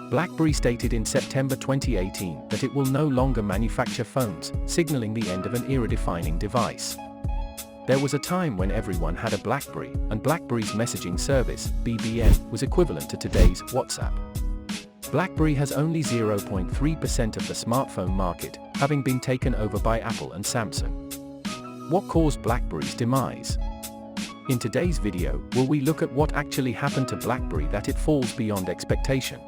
BlackBerry stated in September 2018 that it will no longer manufacture phones, signaling the end of an era-defining device. There was a time when everyone had a BlackBerry, and BlackBerry's messaging service, BBM, was equivalent to today's WhatsApp. BlackBerry has only 0.3% of the smartphone market, having been taken over by Apple and Samsung. What caused BlackBerry's demise? In today's video, will we look at what actually happened to BlackBerry that it falls beyond expectation.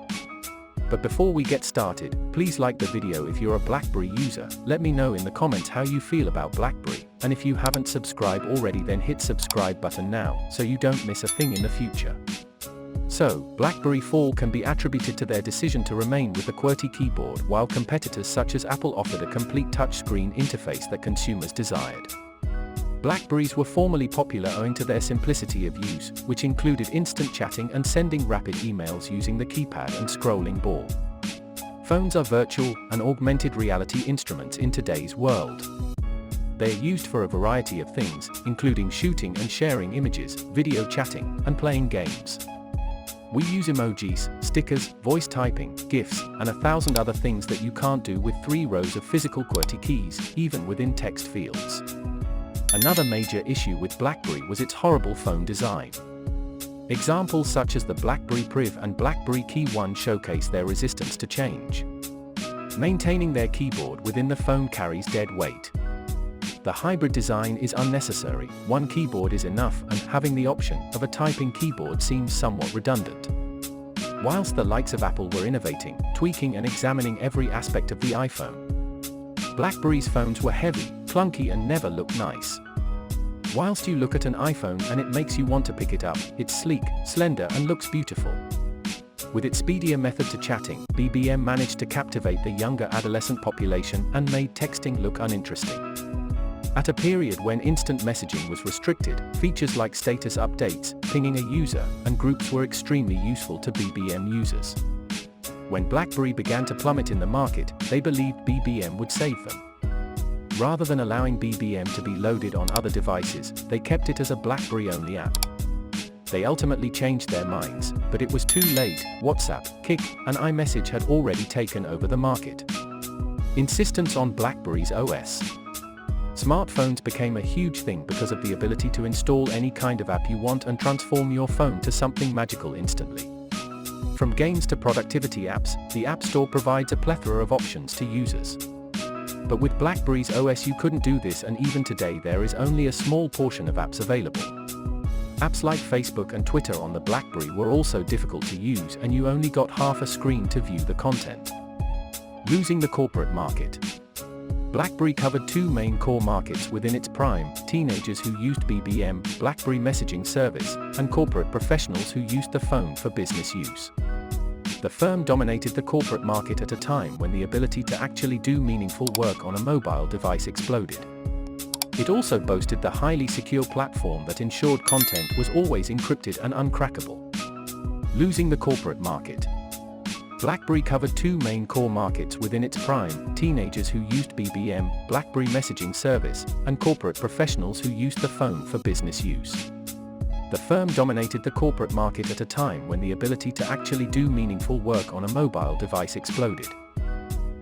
But before we get started, please like the video if you're a BlackBerry user. Let me know in the comments how you feel about BlackBerry, and if you haven't subscribed already, then hit subscribe button now, so you don't miss a thing in the future. So, BlackBerry fall can be attributed to their decision to remain with the QWERTY keyboard, while competitors such as Apple offered a complete touchscreen interface that consumers desired. BlackBerries were formerly popular owing to their simplicity of use, which included instant chatting and sending rapid emails using the keypad and scrolling ball. Phones are virtual and augmented reality instruments in today's world. They are used for a variety of things, including shooting and sharing images, video chatting, and playing games. We use emojis, stickers, voice typing, GIFs, and 1,000 other things that you can't do with 3 rows of physical QWERTY keys, even within text fields. Another major issue with BlackBerry was its horrible phone design. Examples such as the BlackBerry Priv and BlackBerry Key 1 showcase their resistance to change. Maintaining their keyboard within the phone carries dead weight. The hybrid design is unnecessary, one keyboard is enough, and having the option of a typing keyboard seems somewhat redundant. Whilst the likes of Apple were innovating, tweaking and examining every aspect of the iPhone, BlackBerry's phones were heavy, clunky and never looked nice. Whilst you look at an iPhone and it makes you want to pick it up, it's sleek, slender and looks beautiful. With its speedier method to chatting, BBM managed to captivate the younger adolescent population and made texting look uninteresting. At a period when instant messaging was restricted, features like status updates, pinging a user, and groups were extremely useful to BBM users. When BlackBerry began to plummet in the market, they believed BBM would save them. Rather than allowing BBM to be loaded on other devices, they kept it as a BlackBerry-only app. They ultimately changed their minds, but it was too late. WhatsApp, Kik, and iMessage had already taken over the market. Insistence on BlackBerry's OS. Smartphones became a huge thing because of the ability to install any kind of app you want and transform your phone to something magical instantly. From games to productivity apps, the App Store provides a plethora of options to users. But with BlackBerry's OS you couldn't do this, and even today there is only a small portion of apps available. Apps like Facebook and Twitter on the BlackBerry were also difficult to use, and you only got half a screen to view the content. Losing the corporate market. BlackBerry covered 2 main core markets within its prime: teenagers who used BBM, BlackBerry messaging service, and corporate professionals who used the phone for business use. The firm dominated the corporate market at a time when the ability to actually do meaningful work on a mobile device exploded. It also boasted the highly secure platform that ensured content was always encrypted and uncrackable. Losing the corporate market. BlackBerry covered 2 main core markets within its prime: teenagers who used BBM, BlackBerry messaging service, and corporate professionals who used the phone for business use. The firm dominated the corporate market at a time when the ability to actually do meaningful work on a mobile device exploded.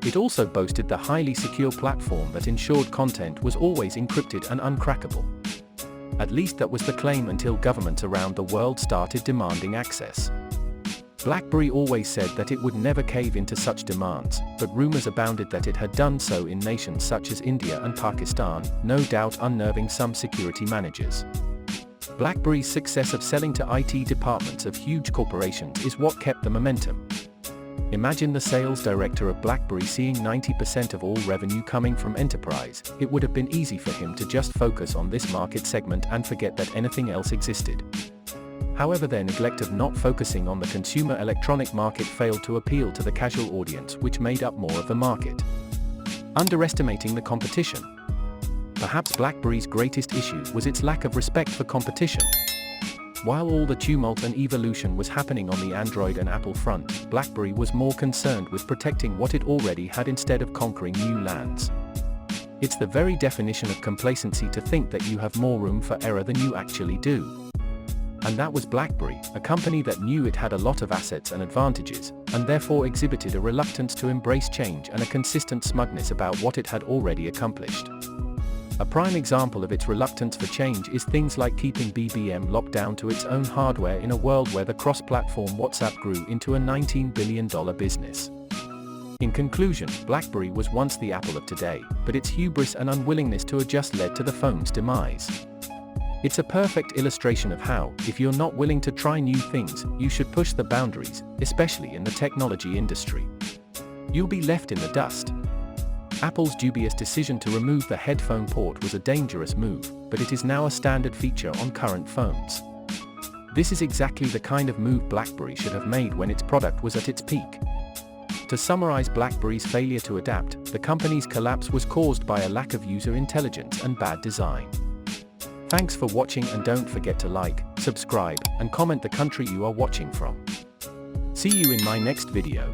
It also boasted the highly secure platform that ensured content was always encrypted and uncrackable. At least that was the claim until governments around the world started demanding access. BlackBerry always said that it would never cave into such demands, but rumors abounded that it had done so in nations such as India and Pakistan, no doubt unnerving some security managers. BlackBerry's success of selling to IT departments of huge corporations is what kept the momentum. Imagine the sales director of BlackBerry seeing 90% of all revenue coming from enterprise. It would have been easy for him to just focus on this market segment and forget that anything else existed. However, their neglect of not focusing on the consumer electronic market failed to appeal to the casual audience, which made up more of the market. Underestimating the competition. Perhaps BlackBerry's greatest issue was its lack of respect for competition. While all the tumult and evolution was happening on the Android and Apple front, BlackBerry was more concerned with protecting what it already had instead of conquering new lands. It's the very definition of complacency to think that you have more room for error than you actually do. And that was BlackBerry, a company that knew it had a lot of assets and advantages, and therefore exhibited a reluctance to embrace change and a consistent smugness about what it had already accomplished. A prime example of its reluctance for change is things like keeping BBM locked down to its own hardware in a world where the cross-platform WhatsApp grew into a $19 billion business. In conclusion, BlackBerry was once the Apple of today, but its hubris and unwillingness to adjust led to the phone's demise. It's a perfect illustration of how, if you're not willing to try new things, you should push the boundaries, especially in the technology industry. You'll be left in the dust. Apple's dubious decision to remove the headphone port was a dangerous move, but it is now a standard feature on current phones. This is exactly the kind of move BlackBerry should have made when its product was at its peak. To summarize BlackBerry's failure to adapt, the company's collapse was caused by a lack of user intelligence and bad design. Thanks for watching, and don't forget to like, subscribe, and comment the country you are watching from. See you in my next video.